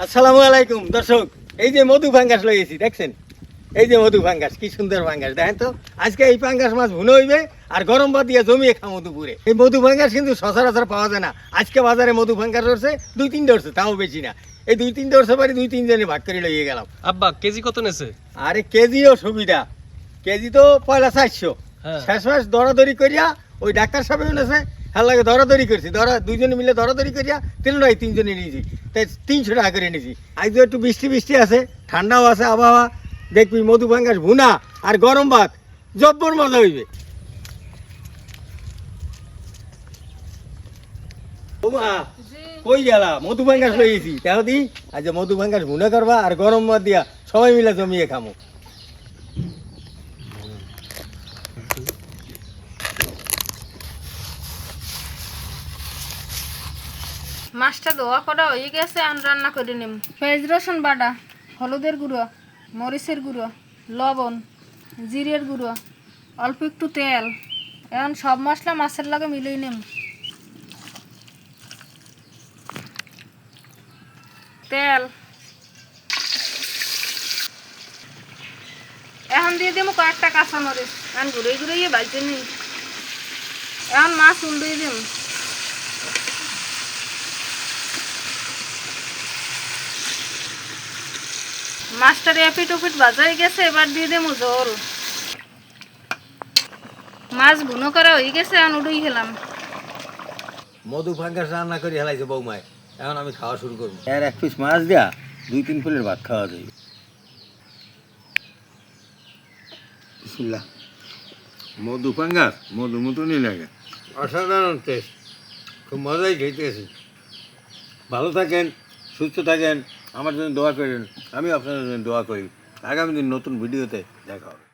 আসসালামু আলাইকুম দর্শক, এই যে মধু ফাঙ্গাস লইয়েছি দেখছেন, এই যে মধু ফাঙ্গাস, কি সুন্দর ফাঙ্গাস দেখেন তো। আজকে এই ফাঙ্গাস মাছ ভুনো হইবে আর গরম ভাত দিয়ে জমিয়ে খামো দুপুরে। এই মধু ফাঙ্গাস কিন্তু সচরাচর পাওয়া যায় না। আজকে বাজারে মধু ফাঙ্গাস উঠছে, 2-3টা উঠছে, তাও বেশি না। এই 2-3টা উঠছে পারি 2-3 জনে ভাগ করে লইয়ে গেলাম। আব্বা কেজি কত নেছে? আরে কেজিও সুবিধা, কেজি তো পয়লা 400। হ্যাঁ। শেষ মাস দরাদরি করিয়া ওই ডাক্তার সাহেব এনেছে, হ্যাঁ লাগে দরাদরি করছি, দুইজনে মিলে দরাদরি করিয়া 3জনে নিয়েছি, তাই 300 টাকা করে নিয়েছি। আজ একটু বৃষ্টি বৃষ্টি আছে, ঠান্ডাও আছে আবহাওয়া, দেখবি মধু ফাঙ্গাস ভুনা আর গরম ভাত জব্বর মজা হইবে। বৌমা কই গেলা? মধু ফাঙ্গাস লইয়েছি, তাও দি আজ মধু ফাঙ্গাস ভুনা করবা আর গরম ভাত দিয়া সবাই মিলে জমিয়ে খামো। মাছটা ধোয়া করা হয়ে গেছে, আন রান্না করে নিম। পেঁয়াজ রসুন বাটা, হলুদের গুঁড়ো, মরিচের গুঁড়ো, লবণ, জিরের গুঁড়ো, অল্প একটু তেল। এখন সব মশলা মাছের লগে মিলিয়ে নিম। তেল এখন দিয়ে দিম কয়েকটা কাঁচা মরিচ, এখন ঘুরে ঘুরে ভাজতে নিই। এখন মাছ উল্টিয়ে দিম। মাছটার এপিট ওপিট ভাজা হয়ে গেছে, এবার দিয়ে দেবো জল। মাছ ভুনো করা হয়ে গেছে, এখন উড়ুই খেলাম। মধু ফাঙ্গাস রান্না করে হেলাইছে বৌমায়, এখন আমি খাওয়া শুরু করবো। এর 1 পিস মাছ দেয়া 2-3 ফুলের ভাত খাওয়া যায়। বিসমিল্লাহ। মধু ফাঙ্গাস মধু মতনই লাগে, অসাধারণ টেস্ট, খুব মজাই খেতেছি। ভালো থাকেন, সুস্থ থাকেন, আমার জন্য দোয়া করেন, আমি আপনাদের জন্য দোয়া করি। আগামী দিন নতুন ভিডিওতে দেখা হবে।